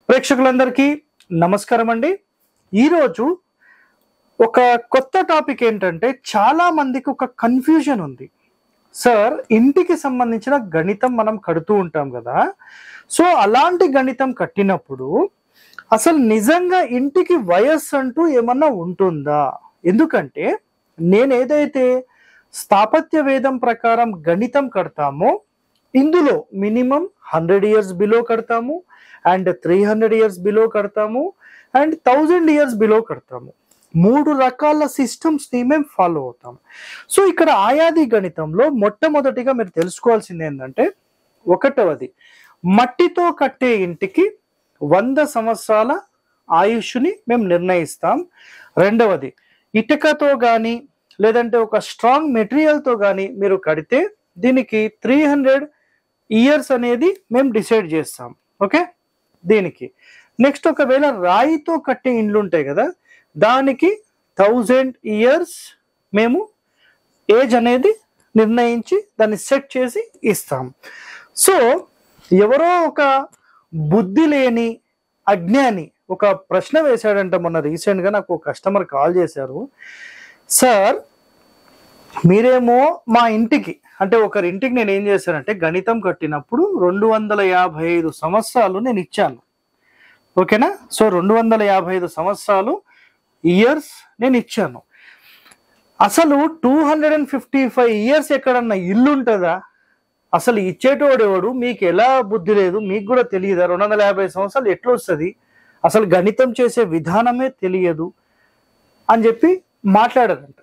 ప్రేక్షకులందరికీ నమస్కారం అండి. ఈరోజు ఒక కొత్త టాపిక్ ఏంటంటే చాలా మందికి ఒక కన్ఫ్యూజన్ ఉంది. సార్, ఇంటికి సంబంధించిన గణితం మనం కడుతూ ఉంటాం కదా. సో అలాంటి గణితం కట్టినప్పుడు అసలు నిజంగా ఇంటికి వయస్సు అంటూ ఏమన్నా ఉంటుందా? ఎందుకంటే నేను ఏదైతే స్థాపత్య వేదం ప్రకారం గణితం కడతామో ఇందులో మినిమం 100 ఇయర్స్ బిలో కడతాము, అండ్ 300 ఇయర్స్ బిలో కడతాము, అండ్ 1000 ఇయర్స్ బిలో కడతాము. 3 రకాల సిస్టమ్స్ ని మేము ఫాలో అవుతాం. సో ఇక్కడ ఆయాది గణితంలో మొట్టమొదటిగా మీరు తెలుసుకోవాల్సింది ఏంటంటే, ఒకటవది మట్టితో కట్టే ఇంటికి 100 సంవత్సరాల ఆయుష్ని మేము నిర్ణయిస్తాం. రెండవది ఇటుకతో కానీ లేదంటే ఒక స్ట్రాంగ్ మెటీరియల్తో కానీ మీరు కడితే దీనికి 300 ఇయర్స్ అనేది మేము డిసైడ్ చేస్తాం. ఓకే, దీనికి నెక్స్ట్ ఒకవేళ రాయితో కట్టే ఇండ్లు ఉంటాయి కదా, దానికి 1000 ఇయర్స్ మేము ఏజ్ అనేది నిర్ణయించి దాన్ని సెట్ చేసి ఇస్తాం. సో ఎవరో ఒక బుద్ధి లేని అజ్ఞాని ఒక ప్రశ్న వేశాడంట. మొన్న రీసెంట్గా నాకు ఒక కస్టమర్ కాల్ చేశారు. సార్, మీరేమో మా ఇంటికి అంటే ఒకరింటికి నేను ఏం చేశానంటే గణితం కట్టినప్పుడు 255 సంవత్సరాలు నేను ఇచ్చాను. ఓకేనా? సో 255 సంవత్సరాలు ఇయర్స్ నేను ఇచ్చాను. అసలు 255 ఇయర్స్ ఎక్కడన్నా ఇల్లు ఉంటుందా? అసలు ఇచ్చేటోడెవడు? మీకు ఎలా బుద్ధి లేదు? మీకు కూడా తెలియదా 250 సంవత్సరాలు ఎట్లా వస్తుంది? అసలు గణితం చేసే విధానమే తెలియదు అని చెప్పి మాట్లాడారంట.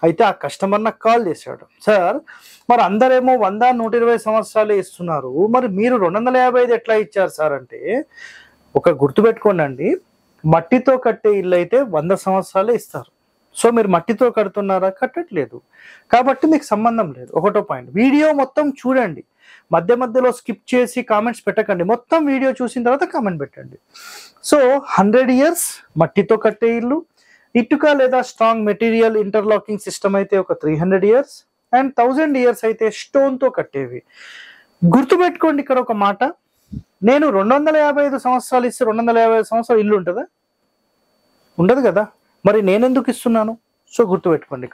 అయితే ఆ కస్టమర్ నాకు కాల్ చేశాడు. సార్, మరి అందరేమో 100 120 సంవత్సరాలు ఇస్తున్నారు, మరి మీరు 255 ఎట్లా ఇచ్చారు సార్ అంటే, ఒక గుర్తుపెట్టుకోండి అండి, మట్టితో కట్టే ఇల్లు అయితే 100 సంవత్సరాలే ఇస్తారు. సో మీరు మట్టితో కడుతున్నారా? కట్టట్లేదు, కాబట్టి మీకు సంబంధం లేదు. ఒకటో పాయింట్, వీడియో మొత్తం చూడండి, మధ్య మధ్యలో స్కిప్ చేసి కామెంట్స్ పెట్టకండి. మొత్తం వీడియో చూసిన తర్వాత కామెంట్ పెట్టండి. సో 100 ఇయర్స్ మట్టితో కట్టే ఇల్లు, ఇటుక లేదా స్ట్రాంగ్ మెటీరియల్ ఇంటర్లాకింగ్ సిస్టమ్ అయితే ఒక 300 ఇయర్స్, అండ్ 1000 ఇయర్స్ అయితే స్టోన్తో కట్టేవి. గుర్తుపెట్టుకోండి ఇక్కడ ఒక మాట, నేను 255 సంవత్సరాలు ఇస్తే 255 సంవత్సరాలు ఇల్లు ఉంటుందా? ఉండదు కదా. మరి నేనెందుకు ఇస్తున్నాను? సో గుర్తుపెట్టుకోండి.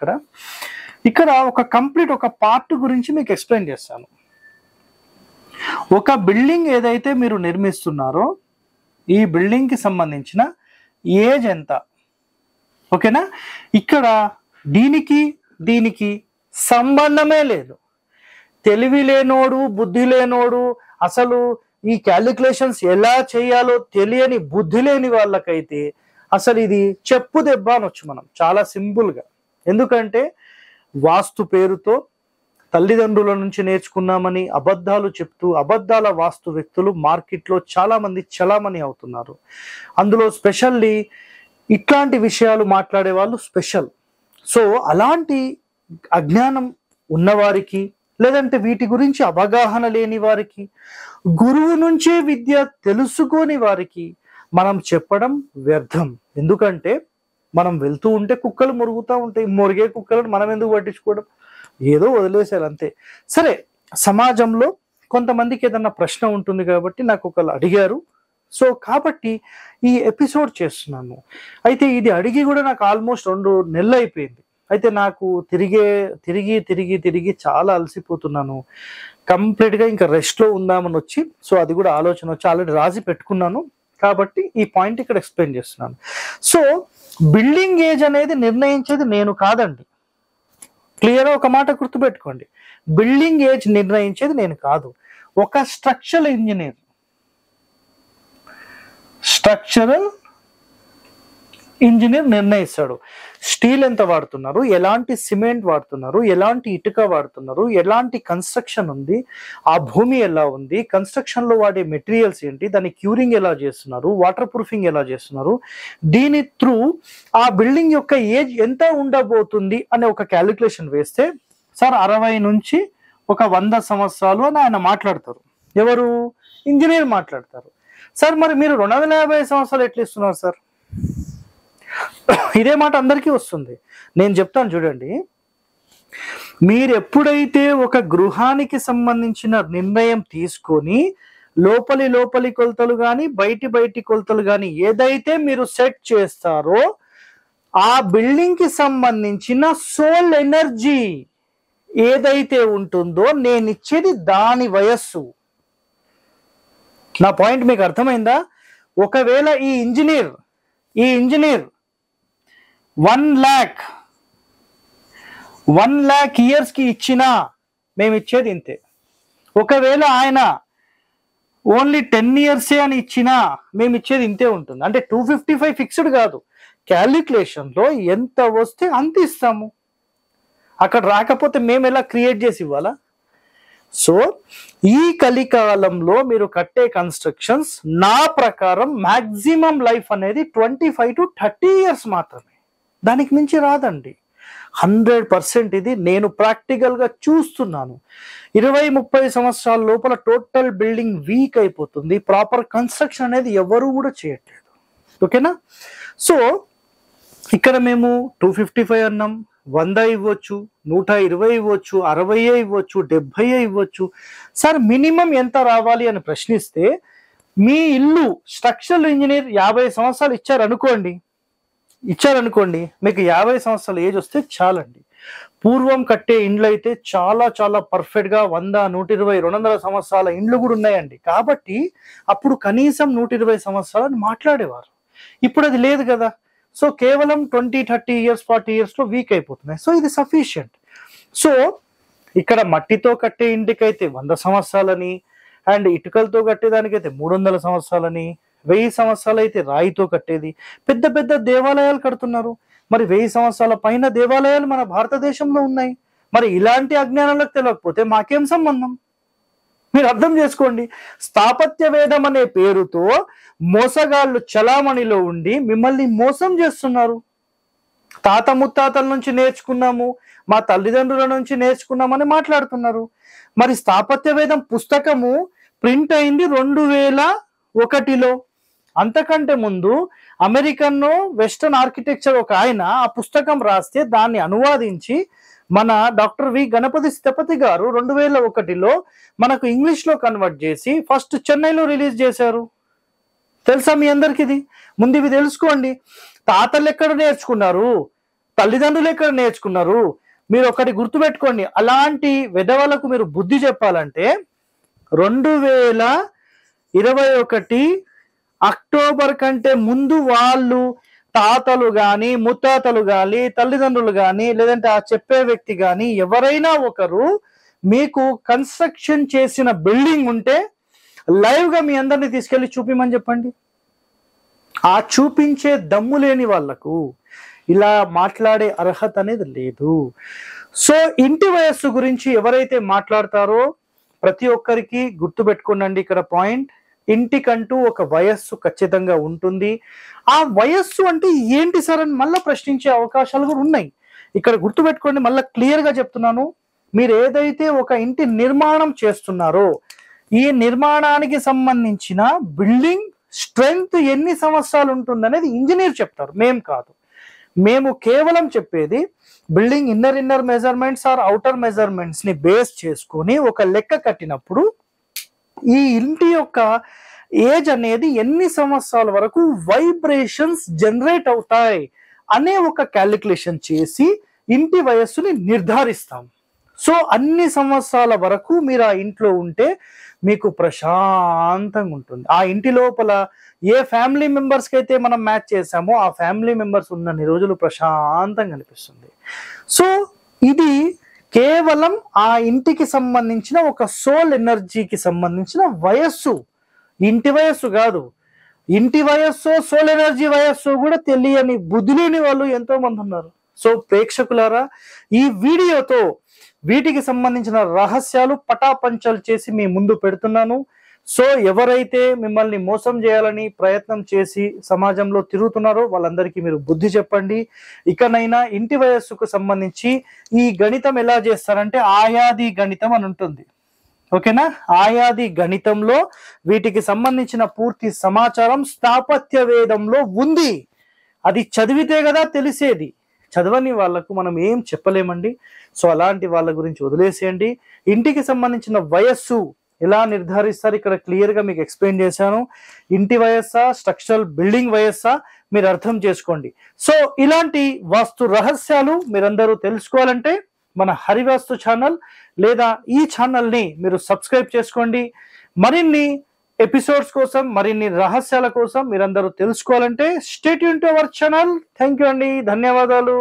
ఇక్కడ ఒక కంప్లీట్ ఒక పార్ట్ గురించి మీకు ఎక్స్ప్లెయిన్ చేస్తాను. ఒక బిల్డింగ్ ఏదైతే మీరు నిర్మిస్తున్నారో ఈ బిల్డింగ్కి సంబంధించిన ఏజ్ ఎంత? ఓకేనా? ఇక్కడ దీనికి సంబంధమే లేదు. తెలివి లేనోడు, బుద్ధి లేనోడు, అసలు ఈ క్యాలిక్యులేషన్స్ ఎలా చేయాలో తెలియని బుద్ధి లేని వాళ్ళకైతే అసలు ఇది చెప్పు దెబ్బ అనొచ్చు మనం చాలా సింపుల్గా. ఎందుకంటే వాస్తు పేరుతో తల్లిదండ్రుల నుంచి నేర్చుకున్నామని అబద్ధాలు చెప్తూ అబద్ధాల వాస్తు వ్యక్తులు మార్కెట్లో చాలా మంది చలామణి అవుతున్నారు. అందులో స్పెషల్లీ ఇట్లాంటి విషయాలు మాట్లాడే వాళ్ళు స్పెషల్. సో అలాంటి అజ్ఞానం ఉన్నవారికి లేదంటే వీటి గురించి అవగాహన లేని వారికి, గురువు నుంచే విద్య తెలుసుకోని వారికి మనం చెప్పడం వ్యర్థం. ఎందుకంటే మనం వెళ్తూ ఉంటే కుక్కలు మురుగుతూ ఉంటాయి, మురిగే కుక్కలను మనం ఎందుకు పట్టించుకోవడం? ఏదో వదిలేసారు అంతే. సరే, సమాజంలో కొంతమందికి ఏదన్నా ప్రశ్న ఉంటుంది కాబట్టి నాకు ఒకళ్ళు అడిగారు. సో కాబట్టి ఈ ఎపిసోడ్ చేస్తున్నాను. అయితే ఇది అడిగి కూడా నాకు ఆల్మోస్ట్ 2 నెలలు అయిపోయింది. అయితే నాకు తిరిగి చాలా అలసిపోతున్నాను. కంప్లీట్గా ఇంకా రెస్ట్లో ఉందామని వచ్చి, సో అది కూడా ఆలోచన వచ్చి ఆల్రెడీ రాసి పెట్టుకున్నాను. కాబట్టి ఈ పాయింట్ ఇక్కడ ఎక్స్ప్లెయిన్ చేస్తున్నాను. సో బిల్డింగ్ ఏజ్ అనేది నిర్ణయించేది నేను కాదండి. క్లియర్గా ఒక మాట గుర్తుపెట్టుకోండి, బిల్డింగ్ ఏజ్ నిర్ణయించేది నేను కాదు. ఒక స్ట్రక్చరల్ ఇంజనీర్ నిర్ణయిస్తాడు. స్టీల్ ఎంత వాడుతున్నారు, ఎలాంటి సిమెంట్ వాడుతున్నారు, ఎలాంటి ఇటుక వాడుతున్నారు, ఎలాంటి కన్స్ట్రక్షన్ ఉంది, ఆ భూమి ఎలా ఉంది, కన్స్ట్రక్షన్ లో వాడే మెటీరియల్స్ ఏంటి, దాన్ని క్యూరింగ్ ఎలా చేస్తున్నారు, వాటర్ ప్రూఫింగ్ ఎలా చేస్తున్నారు, దీని త్రూ ఆ బిల్డింగ్ యొక్క ఏజ్ ఎంత ఉండబోతుంది అనే ఒక క్యాలిక్యులేషన్ వేస్తే, సార్ 60 నుంచి ఒక 100 సంవత్సరాలు అని ఆయన మాట్లాడతారు. ఎవరు? ఇంజనీర్ మాట్లాడతారు. సార్, మరి మీరు 250 సంవత్సరాలు ఎట్లా ఇస్తున్నారు సార్? ఇదే మాట అందరికీ వస్తుంది. నేను చెప్తాను చూడండి, మీరు ఎప్పుడైతే ఒక గృహానికి సంబంధించిన నిర్ణయం తీసుకొని లోపలి కొలతలు కానీ బయటి కొలతలు కానీ ఏదైతే మీరు సెట్ చేస్తారో ఆ బిల్డింగ్ కి సంబంధించిన సోల్ ఎనర్జీ ఏదైతే ఉంటుందో నేను ఇచ్చేది దాని వయస్సు. నా పాయింట్ మీకు అర్థమైందా? ఒకవేళ ఈ ఇంజనీర్ 1 lakh ఇయర్స్ కి ఇచ్చినా మేము ఇచ్చేది ఇంతే. ఒకవేళ ఆయన ఓన్లీ 10 years అని ఇచ్చినా మేము ఇచ్చేది ఇంతే ఉంటుంది. అంటే 255 ఫిక్స్డ్ కాదు, క్యాలిక్యులేషన్ లో ఎంత వస్తే అంత ఇస్తాము. అక్కడ రాకపోతే మేము ఎలా క్రియేట్ చేసి ఇవ్వాలా? సో ఈ కలికాలంలో మీరు కట్టే కన్స్ట్రక్షన్స్ నా ప్రకారం మాక్సిమం లైఫ్ అనేది 25 to 30 years మాత్రమే, దానికి మించి రాదండి. 100% ఇది నేను ప్రాక్టికల్ గా చూస్తున్నాను. 20-30 సంవత్సరాల లోపల టోటల్ బిల్డింగ్ వీక్ అయిపోతుంది. ప్రాపర్ కన్స్ట్రక్షన్ అనేది ఎవరు కూడా చేయట్లేదు. ఓకేనా? సో ఇక్కడ మేము 255 అన్నాం, 100 ఇవ్వచ్చు, 120 ఇవ్వచ్చు, 60 ఇవ్వచ్చు, 70 ఇవ్వచ్చు. సార్ మినిమం ఎంత రావాలి అని ప్రశ్నిస్తే, మీ ఇల్లు స్ట్రక్చరల్ ఇంజనీర్ 50 సంవత్సరాలు ఇచ్చారనుకోండి, మీకు 50 సంవత్సరాల ఏజ్ వస్తే చాలండి. పూర్వం కట్టే ఇండ్లు అయితే చాలా చాలా పర్ఫెక్ట్ గా 100, 120, 200 సంవత్సరాల ఇండ్లు కూడా ఉన్నాయండి. కాబట్టి అప్పుడు కనీసం 120 సంవత్సరాలు మాట్లాడేవారు. ఇప్పుడు అది లేదు కదా. సో కేవలం 20, 30 years, 40 years లో వీక్ అయిపోతున్నాయి. సో ఇది సఫిషియంట్. సో ఇక్కడ మట్టితో కట్టే ఇంటికైతే 100 సంవత్సరాలని, అండ్ ఇటుకలతో కట్టేదానికైతే 300 సంవత్సరాలని, 1000 సంవత్సరాలు అయితే రాయితో కట్టేది. పెద్ద పెద్ద దేవాలయాలు కడుతున్నారు. మరి 1000 సంవత్సరాల పైన దేవాలయాలు మన భారతదేశంలో ఉన్నాయి. మరి ఇలాంటి అజ్ఞానాలకు తెలియకపోతే మాకేం సంబంధం? మీరు అర్థం చేసుకోండి. స్థాపత్య వేదం అనే పేరుతో మోసగాళ్ళు చలామణిలో ఉండి మిమ్మల్ని మోసం చేస్తున్నారు. తాత ముత్తాతల నుంచి నేర్చుకున్నాము, మా తల్లిదండ్రుల నుంచి నేర్చుకున్నామని మాట్లాడుతున్నారు. మరి స్థాపత్య వేదం పుస్తకము ప్రింట్ అయింది 2001లో. అంతకంటే ముందు అమెరికన్ వెస్టర్న్ ఆర్కిటెక్చర్ ఒక ఆయన ఆ పుస్తకం రాస్తే దాన్ని అనువాదించి మన డాక్టర్ వి గణపతి స్థపతి గారు 2001లో మనకు ఇంగ్లీష్ లో కన్వర్ట్ చేసి ఫస్ట్ చెన్నైలో రిలీజ్ చేశారు. తెలుసా మీ అందరికి? ఇది ముందు ఇవి తెలుసుకోండి. తాతలు ఎక్కడ నేర్చుకున్నారు, తల్లిదండ్రులు ఎక్కడ నేర్చుకున్నారు? మీరు ఒకటి గుర్తుపెట్టుకోండి, అలాంటి వెధవలకు మీరు బుద్ధి చెప్పాలంటే 2021 అక్టోబర్ కంటే ముందు వాళ్ళు తాతలు కానీ ముత్తాతలు కానీ తల్లిదండ్రులు కానీ లేదంటే ఆ చెప్పే వ్యక్తి కానీ ఎవరైనా ఒకరు మీకు కన్స్ట్రక్షన్ చేసిన బిల్డింగ్ ఉంటే లైవ్ గా మీ అందరినీ తీసుకెళ్లి చూపిమని చెప్పండి. ఆ చూపించే దమ్ము లేని వాళ్లకు ఇలా మాట్లాడే అర్హత అనేది లేదు. సో ఇంటి వయస్సు గురించి ఎవరైతే మాట్లాడతారో ప్రతి ఒక్కరికి గుర్తుపెట్టుకోండి ఇక్కడ పాయింట్, ఇంటికంటూ ఒక వయస్సు ఖచ్చితంగా ఉంటుంది. ఆ వయస్సు అంటే ఏంటి సార్ అని మళ్ళీ ప్రశ్నించే అవకాశాలు కూడా ఉన్నాయి. ఇక్కడ గుర్తుపెట్టుకోండి, మళ్ళీ క్లియర్ గా చెప్తున్నాను. మీరు ఏదైతే ఒక ఇంటి నిర్మాణం చేస్తున్నారో ఈ నిర్మాణానికి సంబంధించిన బిల్డింగ్ స్ట్రెంగ్త్ ఎన్ని సంవత్సరాలు ఉంటుంది అనేది ఇంజనీర్ చెప్తారు, మేం కాదు. మేము కేవలం చెప్పేది building inner measurements or outer measurements ని బేస్ చేసుకొని ఒక లెక్క కట్టినప్పుడు ఈ ఇంటి యొక్క ఏజ్ అనేది ఎన్ని సంవత్సరాల వరకు వైబ్రేషన్స్ జనరేట్ అవుతాయి అనే ఒక క్యాలిక్యులేషన్ చేసి ఇంటి వయస్సుని నిర్ధారిస్తాం. సో అన్ని సంవత్సరాల వరకు మీరు ఆ ఇంట్లో ఉంటే మీకు ప్రశాంతంగా ఉంటుంది. ఆ ఇంటి లోపల ఏ ఫ్యామిలీ మెంబర్స్కి అయితే మనం మ్యాచ్ చేసామో ఆ ఫ్యామిలీ మెంబర్స్ ఉన్నన్ని రోజులు ప్రశాంతంగా అనిపిస్తుంది. సో ఇది కేవలం ఆ ఇంటికి సంబంధించిన ఒక సోల్ ఎనర్జీకి సంబంధించిన వయస్సు, ఇంటి వయస్సు కాదు. ఇంటి వయస్సు సోల్ ఎనర్జీ వయస్సు కూడా తెలియని బుద్ధి లేని వాళ్ళు ఎంతో మంది ఉన్నారు. సో ప్రేక్షకులారా, ఈ వీడియోతో వీటికి సంబంధించిన రహస్యాలు పటాపంచలు చేసి మీ ముందు పెడుతున్నాను. సో ఎవరైతే మిమ్మల్ని మోసం చేయాలని ప్రయత్నం చేసి సమాజంలో తిరుగుతున్నారో వాళ్ళందరికీ మీరు బుద్ధి చెప్పండి. ఇకనైనా ఇంటి వయస్సుకు సంబంధించి ఈ గణితం ఎలా చేస్తారంటే ఆయాది గణితం అని ఉంటుంది. ఓకేనా? ఆయాది గణితంలో వీటికి సంబంధించిన పూర్తి సమాచారం స్థాపత్య వేదంలో ఉంది. అది చదివితే కదా తెలిసేది. చదవని వాళ్లకు మనం ఏం చెప్పలేమండి. సో అలాంటి వాళ్ళ గురించి వదిలేసేయండి. ఇంటికి సంబంధించిన వయస్సు ఎలా నిర్ధారిస్తారు ఇక్కడ క్లియర్ గా మీకు ఎక్స్ప్లెయిన్ చేశాను. ఇంటి వయస్సా, స్ట్రక్చరల్ బిల్డింగ్ వయస్సా మీరు అర్థం చేసుకోండి. సో ఇలాంటి వాస్తు రహస్యాలు మీరందరూ తెలుసుకోవాలంటే మన హరివాస్తు ఛానల్ లేదా ఈ ఛానల్ని మీరు సబ్స్క్రైబ్ చేసుకోండి. మరిన్ని ఎపిసోడ్స్ కోసం, మరిన్ని రహస్యాల కోసం మీరందరూ తెలుసుకోవాలంటే stay tune to our channel. Thank you అండి, ధన్యవాదాలు.